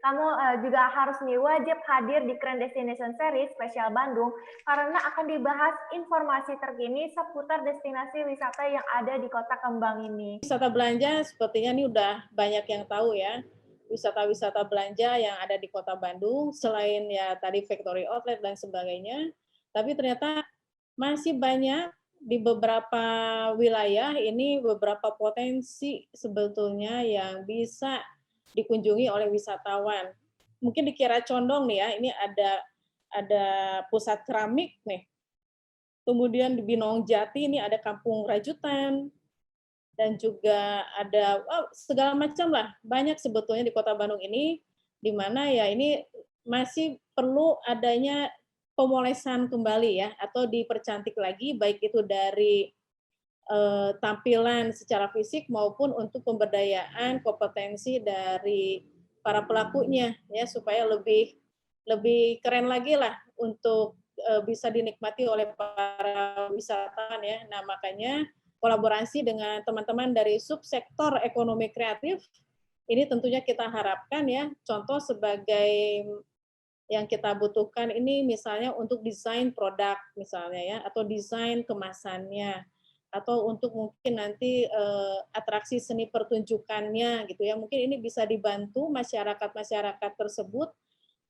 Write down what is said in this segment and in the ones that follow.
kamu juga harus nih wajib hadir di Grand Destination Series Spesial Bandung karena akan dibahas informasi terkini seputar destinasi wisata yang ada di Kota Kembang ini. Wisata belanja sepertinya ini udah banyak yang tahu ya, wisata-wisata belanja yang ada di Kota Bandung, selain ya tadi factory outlet dan sebagainya, tapi ternyata masih banyak di beberapa wilayah ini beberapa potensi sebetulnya yang bisa dikunjungi oleh wisatawan. Mungkin dikira condong nih ya, ini ada pusat keramik nih. Kemudian di Binong Jati ini ada kampung rajutan, dan juga ada segala macam lah, banyak sebetulnya di Kota Bandung ini, di mana ya ini masih perlu adanya pemolesan kembali ya, atau dipercantik lagi, baik itu dari tampilan secara fisik maupun untuk pemberdayaan kompetensi dari para pelakunya ya, supaya lebih lebih keren lagi lah untuk bisa dinikmati oleh para wisatawan ya. Nah, makanya kolaborasi dengan teman-teman dari subsektor ekonomi kreatif ini tentunya kita harapkan ya, contoh sebagai yang kita butuhkan ini misalnya untuk desain produk misalnya ya, atau desain kemasannya, atau untuk mungkin nanti atraksi seni pertunjukannya gitu ya, mungkin ini bisa dibantu masyarakat-masyarakat tersebut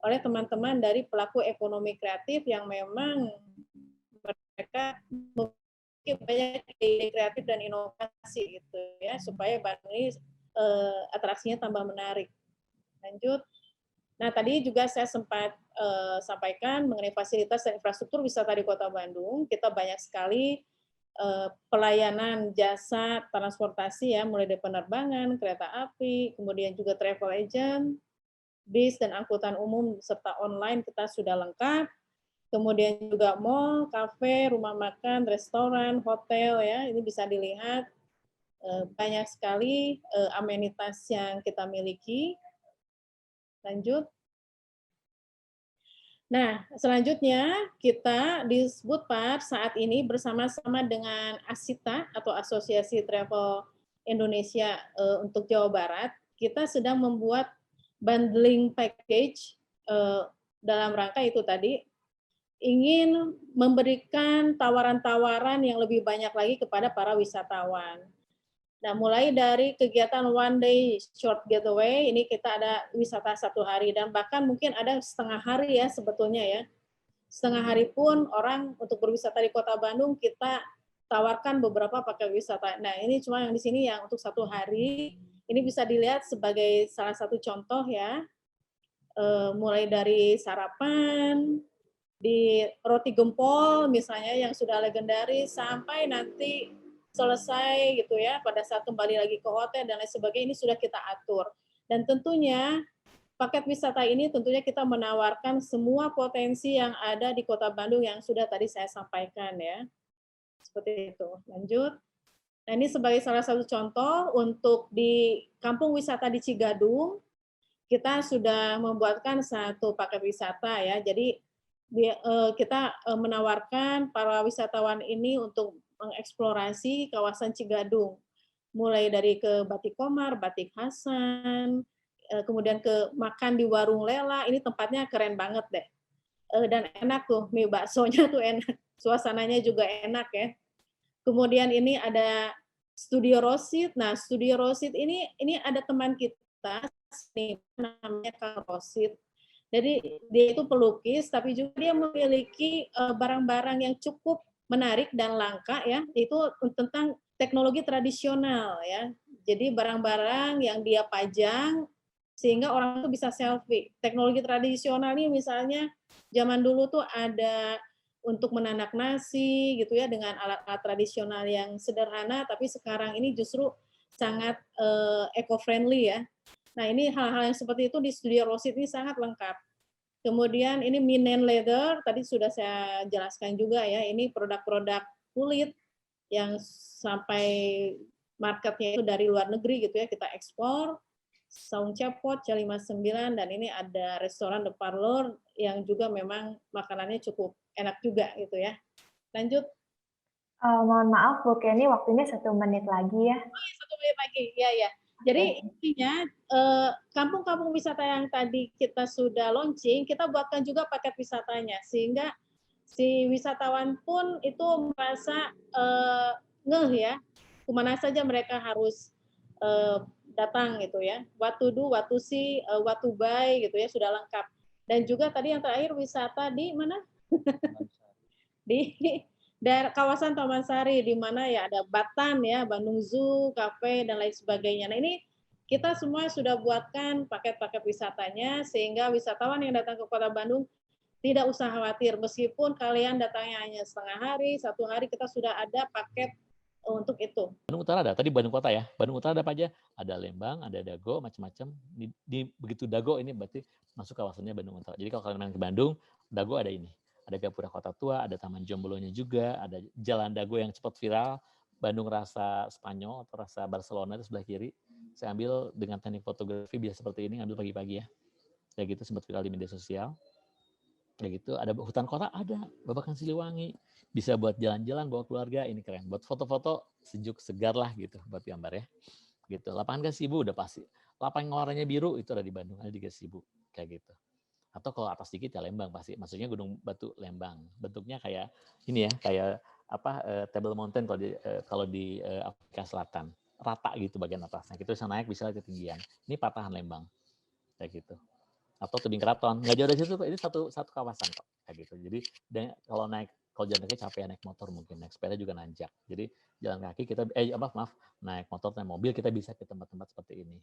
oleh teman-teman dari pelaku ekonomi kreatif yang memang mereka memiliki banyak ide kreatif dan inovasi gitu ya, supaya Bandung ini atraksinya tambah menarik. Lanjut. Nah, tadi juga saya sempat sampaikan mengenai fasilitas dan infrastruktur wisata di Kota Bandung. Kita banyak sekali pelayanan jasa transportasi ya, mulai dari penerbangan, kereta api, kemudian juga travel agent, bis dan angkutan umum serta online kita sudah lengkap. Kemudian juga mall, kafe, rumah makan, restoran, hotel ya, ini bisa dilihat banyak sekali amenitas yang kita miliki. Lanjut. Nah, selanjutnya kita di Sbudpar saat ini bersama-sama dengan ASITA atau Asosiasi Travel Indonesia untuk Jawa Barat, kita sedang membuat bundling package dalam rangka itu tadi, ingin memberikan tawaran-tawaran yang lebih banyak lagi kepada para wisatawan. Nah, mulai dari kegiatan one day short getaway, ini kita ada wisata 1 hari, dan bahkan mungkin ada setengah hari ya sebetulnya ya. Setengah hari pun orang untuk berwisata di Kota Bandung kita tawarkan beberapa paket wisata. Nah, ini cuma yang di sini yang untuk 1 hari, ini bisa dilihat sebagai salah satu contoh ya, mulai dari sarapan, di roti gempol misalnya yang sudah legendaris, sampai nanti selesai gitu ya, pada saat kembali lagi ke hotel dan lain sebagainya, ini sudah kita atur. Dan tentunya paket wisata ini tentunya kita menawarkan semua potensi yang ada di Kota Bandung yang sudah tadi saya sampaikan ya. Seperti itu. Lanjut. Nah, ini sebagai salah satu contoh untuk di Kampung Wisata di Cigadung, kita sudah membuatkan satu paket wisata ya. Jadi kita menawarkan para wisatawan ini untuk mengeksplorasi kawasan Cigadung, mulai dari ke Batik Komar, Batik Hasan, kemudian ke makan di Warung Lela, ini tempatnya keren banget deh. Dan enak tuh, mie baksonya tuh enak, suasananya juga enak ya. Kemudian ini ada Studio Rosid. Nah, Studio Rosid ini ada teman kita nih, namanya Kang Rosid. Jadi dia itu pelukis, tapi juga dia memiliki barang-barang yang cukup menarik dan langka ya, itu tentang teknologi tradisional ya. Jadi barang-barang yang dia pajang sehingga orang tuh bisa selfie. Teknologi tradisional ini misalnya zaman dulu tuh ada untuk menanak nasi gitu ya, dengan alat-alat tradisional yang sederhana, tapi sekarang ini justru sangat eco-friendly ya. Nah, ini hal-hal yang seperti itu di Studio Rosid ini sangat lengkap. Kemudian ini Minen Leather, tadi sudah saya jelaskan juga ya, ini produk-produk kulit yang sampai marketnya itu dari luar negeri gitu ya, kita ekspor. Saung Cepot, C59, dan ini ada restoran The Parlor yang juga memang makanannya cukup enak juga gitu ya. Lanjut. Mohon maaf Bu Kenny, waktunya 1 menit lagi ya. Oh ya, 1 menit lagi, ya ya. Jadi intinya kampung-kampung wisata yang tadi kita sudah launching, kita buatkan juga paket wisatanya sehingga si wisatawan pun itu merasa ngeh ya, kemana saja mereka harus datang gitu ya. What to do, what to see, what to buy gitu ya, sudah lengkap. Dan juga tadi yang terakhir wisata di mana? Di daerah kawasan Taman Sari di mana ya ada Batan ya, Bandung Zoo, kafe dan lain sebagainya. Nah, ini kita semua sudah buatkan paket-paket wisatanya sehingga wisatawan yang datang ke Kota Bandung tidak usah khawatir meskipun kalian datangnya hanya setengah hari, 1 hari kita sudah ada paket untuk itu. Bandung Utara ada, tadi Bandung Kota ya. Bandung Utara ada apa aja? Ada Lembang, ada Dago, macam-macam. Begitu Dago ini berarti masuk kawasannya Bandung Utara. Jadi kalau kalian main ke Bandung, Dago ada ini. Ada Gapura Kota Tua, ada Taman Jombolonya juga, ada Jalan Dago yang cepat viral, Bandung rasa Spanyol atau rasa Barcelona itu sebelah kiri. Saya ambil dengan teknik fotografi biasa seperti ini, ambil pagi-pagi ya. Kayak gitu sempat viral di media sosial. Kayak gitu, ada hutan kota ada, Babakan Siliwangi. Bisa buat jalan-jalan bawa keluarga, ini keren. Buat foto-foto sejuk segar lah gitu buat gambar ya. Gitu. Lapangan Gazebo udah pasti. Lapangan warnanya biru itu ada di Bandung, ada di Gazebo kayak gitu. Atau kalau atas dikit ya Lembang pasti. Maksudnya Gunung Batu Lembang. Bentuknya kayak ini ya, kayak Table Mountain kalau di Afrika Selatan. Rata gitu bagian atasnya. Kita bisa naik bisa ketinggian. Ini patahan Lembang. Kayak gitu. Atau Tebing Keraton. Nggak jauh dari situ, ini satu kawasan kok. Kayak gitu. Jadi kalau jalan kaki capek naik motor mungkin, naik sepeda juga nanjak. Jadi jalan kaki kita naik motor, naik mobil kita bisa ke tempat-tempat seperti ini.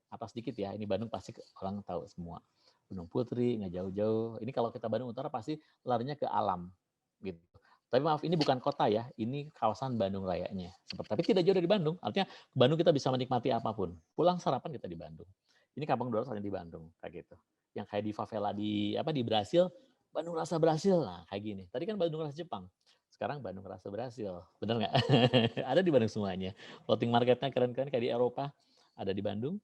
Atas dikit ya, ini Bandung pasti orang tahu semua. Gunung Putri, nggak jauh-jauh. Ini kalau kita Bandung Utara pasti larinya ke alam. Gitu. Tapi maaf, ini bukan kota ya, ini kawasan Bandung Rayanya. Tapi tidak jauh dari Bandung, artinya ke Bandung kita bisa menikmati apapun. Pulang sarapan kita di Bandung. Ini Kampung Doro di Bandung, kayak gitu. Yang kayak di favela di Brasil, Bandung rasa Brasil, nah kayak gini. Tadi kan Bandung rasa Jepang, sekarang Bandung rasa Brasil, bener nggak? Ada di Bandung semuanya. Floating marketnya keren-keren kayak di Eropa, ada di Bandung.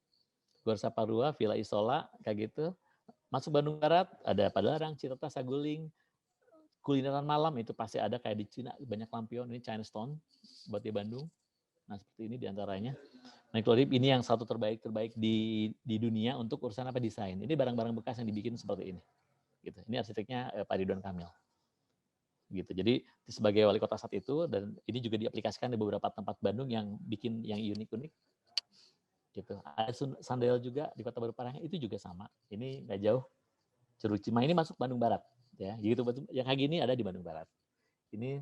Gor Saparua, Villa Isola, kayak gitu. Masuk Bandung Barat, ada Padalarang, Cirata, Saguling. Kulineran malam itu pasti ada kayak di Cina, banyak lampion. Ini Chinatown buat di Bandung. Nah seperti ini diantaranya. Nah ini yang satu terbaik di dunia untuk urusan desain. Ini barang-barang bekas yang dibikin seperti ini. Gitu. Ini arsiteknya Pak Ridwan Kamil. Gitu. Jadi sebagai wali kota saat itu dan ini juga diaplikasikan di beberapa tempat Bandung yang bikin yang unik-unik. Gitu. Ada Sandel juga di Kota Baru Parahyangan itu juga sama. Ini nggak jauh. Curug Cimay ini masuk Bandung Barat. Ya, gitu. Yang kayak gini ada di Bandung Barat. Ini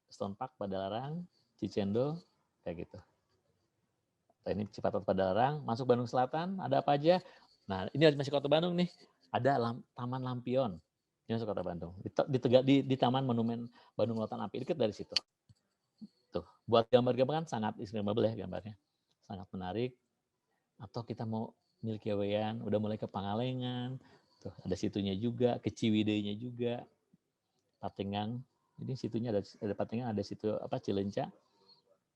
Stone Park, Padalarang, Cicendo, kayak gitu. Ini Cipatat Padalarang, masuk Bandung Selatan, ada apa aja? Nah, ini masih Kota Bandung nih. Ada Taman Lampion. Ini masuk Kota Bandung. Di Taman Monumen Bandung Lautan Api, dekat dari situ. Tuh, buat gambar-gambar kan sangat instagramable ya gambarnya. Sangat menarik. Atau kita mau milik gawean, udah mulai ke Pangalengan. Tuh, ada situnya juga, ke Ciwidey-nya juga. Patengang. Jadi situnya ada Patengang, ada situ Cileunca.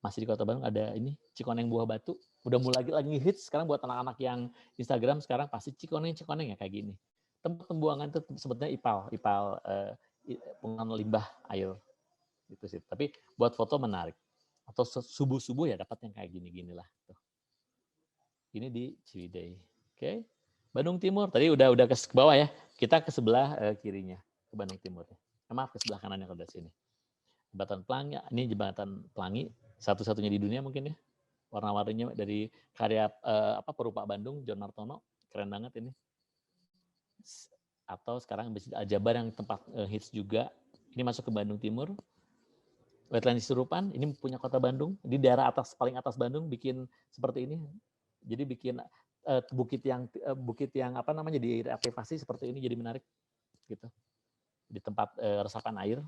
Masih di Kota Bandung ada ini Cikoneng Buah Batu. Udah mulai lagi hits sekarang buat anak-anak yang Instagram sekarang pasti Cikoneng ya kayak gini. Tempat pembuangan itu sebetulnya ipal pembuangan limbah air itu sih. Tapi buat foto menarik. Atau subuh-subuh ya dapat yang kayak gini-gini lah. Tuh. Ini di Ciwidey. Oke. Bandung Timur tadi udah ke bawah ya. Kita ke sebelah kirinya ke Bandung Timur. Maaf ke sebelah kanannya kalau dari sini. Jembatan Pelangi, ini jembatan Pelangi satu-satunya di dunia mungkin ya. Warna-warninya dari karya perupa Bandung, John Martono, keren banget ini. Atau sekarang Aljabar yang tempat hits juga. Ini masuk ke Bandung Timur. Wetland Surupan, ini punya Kota Bandung. Di daerah paling atas Bandung bikin seperti ini. Jadi bikin bukit yang direaktivasi seperti ini jadi menarik gitu. Di tempat resapan air.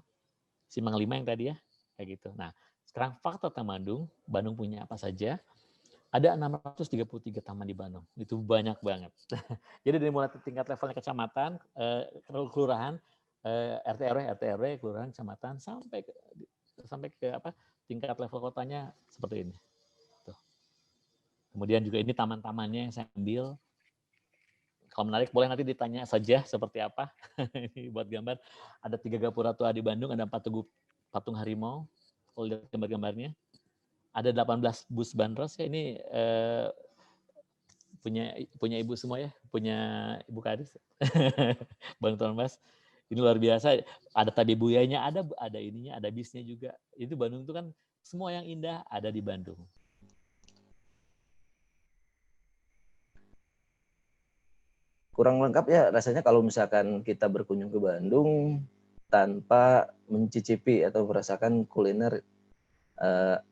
Simpang 5 yang tadi ya, kayak gitu. Nah, sekarang fakta tentang Bandung punya apa saja? Ada 633 taman di Bandung. Itu banyak banget. Jadi dari mulai tingkat levelnya kecamatan, kelurahan, RT RW, kelurahan, kecamatan sampai ke tingkat level kotanya seperti ini. Tuh. Kemudian juga ini taman-tamannya yang saya ambil. Kalau menarik boleh nanti ditanya saja seperti apa. Ini buat gambar. Ada 3 gapura tua di Bandung, ada 4 patung harimau. Kalau lihat gambar-gambarnya. Ada 18 bus bandros ya ini punya ibu semua ya, punya Ibu Karis, Bang Thomas. Ini luar biasa. Ada tabibuyanya, ada ininya, ada bisnya juga. Itu Bandung itu kan semua yang indah ada di Bandung. Kurang lengkap ya rasanya kalau misalkan kita berkunjung ke Bandung tanpa mencicipi atau merasakan kuliner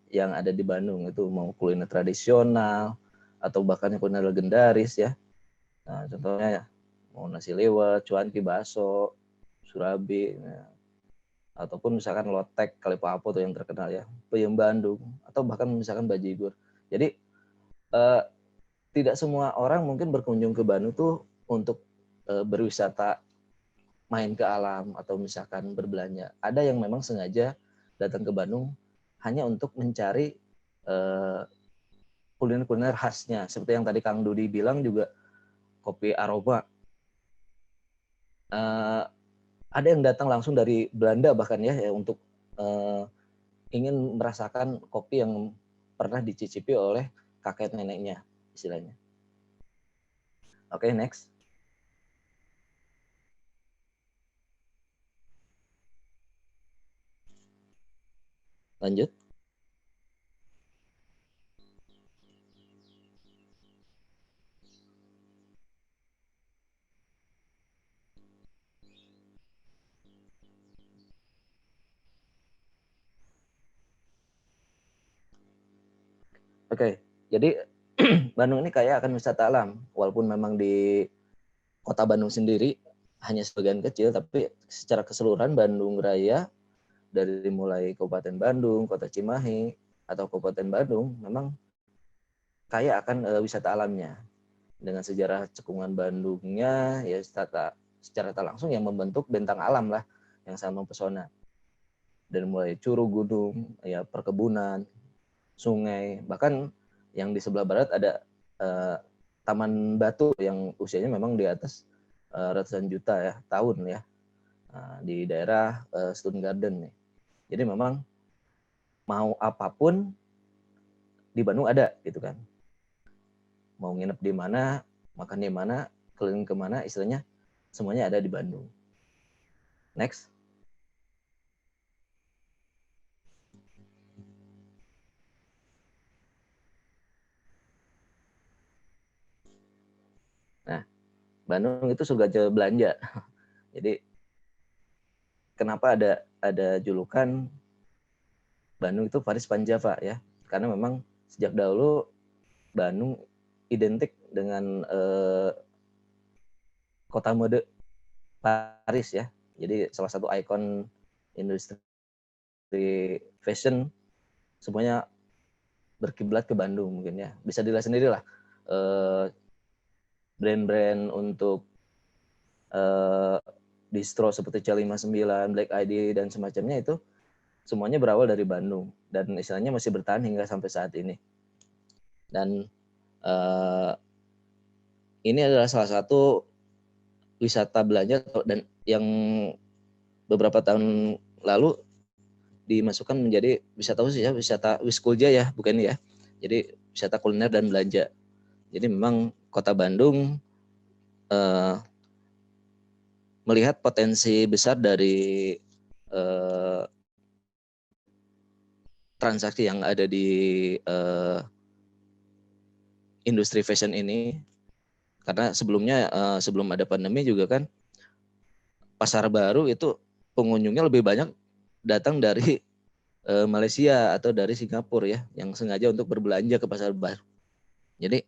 yang ada di Bandung, itu mau kuliner tradisional atau bahkan kuliner legendaris ya. Nah, contohnya ya, mau nasi lewat, cuanki, bakso, surabi, nah, ataupun misalkan lotek, kalipapo tuh yang terkenal ya, peyem Bandung, atau bahkan misalkan bajigur. Jadi tidak semua orang mungkin berkunjung ke Bandung tuh untuk berwisata, main ke alam, atau misalkan berbelanja. Ada yang memang sengaja datang ke Bandung hanya untuk mencari kuliner-kuliner khasnya. Seperti yang tadi Kang Dudi bilang juga, kopi aroma. Ada yang datang langsung dari Belanda bahkan ya untuk ingin merasakan kopi yang pernah dicicipi oleh kakek neneknya istilahnya. Oke, next. Lanjut. Oke, jadi Bandung ini kaya akan wisata alam, walaupun memang di kota Bandung sendiri hanya sebagian kecil, tapi secara keseluruhan Bandung Raya, dari mulai Kabupaten Bandung, Kota Cimahi, atau Kabupaten Bandung, memang kaya akan wisata alamnya. Dengan sejarah cekungan Bandungnya, ya secara tak langsung yang membentuk bentang alam lah, yang sangat mempesona. Dari mulai curug, gunung, ya perkebunan, sungai, bahkan yang di sebelah barat ada Taman Batu yang usianya memang di atas ratusan juta ya tahun ya, di daerah Stone Garden nih. Jadi memang mau apapun di Bandung ada gitu kan. Mau nginep di mana, makan di mana, keliling kemana, istilahnya semuanya ada di Bandung. Next. Nah, Bandung itu surga belanja. Jadi kenapa ada julukan Bandung itu Paris Panjava ya? Karena memang sejak dahulu Bandung identik dengan kota mode Paris ya. Jadi salah satu ikon industri fashion semuanya berkiblat ke Bandung mungkin ya. Bisa dilihat sendiri lah brand-brand untuk distro seperti C59, Black ID dan semacamnya itu semuanya berawal dari Bandung dan istilahnya masih bertahan hingga sampai saat ini. Dan ini adalah salah satu wisata belanja dan yang beberapa tahun lalu dimasukkan menjadi wisata khusus ya, wisata Wiskulja ya, bukan ya. Jadi wisata kuliner dan belanja. Jadi memang Kota Bandung melihat potensi besar dari transaksi yang ada di industri fashion ini, karena sebelumnya sebelum ada pandemi juga kan pasar baru itu pengunjungnya lebih banyak datang dari Malaysia atau dari Singapura ya, yang sengaja untuk berbelanja ke pasar baru. Jadi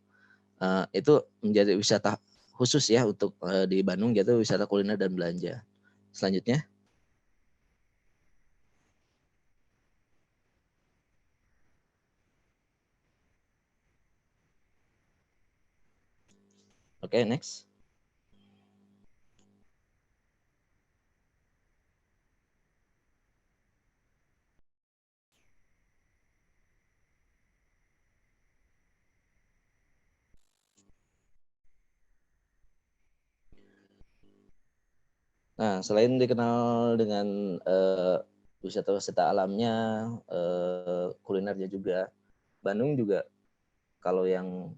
itu menjadi wisata khusus ya untuk di Bandung, yaitu wisata kuliner dan belanja. Selanjutnya. Oke, next. Nah, selain dikenal dengan wisata-wisata alamnya, kulinernya juga, Bandung juga kalau yang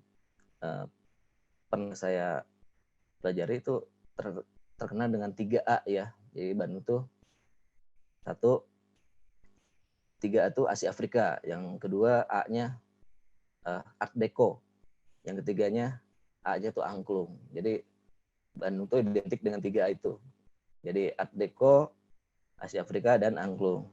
pernah saya pelajari itu terkenal dengan 3A ya. Jadi Bandung tuh 3A tuh Asia Afrika, yang kedua A-nya Art Deco, yang ketiganya A-nya tuh angklung. Jadi Bandung tuh identik dengan 3A itu. Jadi Art Deco, Asia Afrika, dan angklung.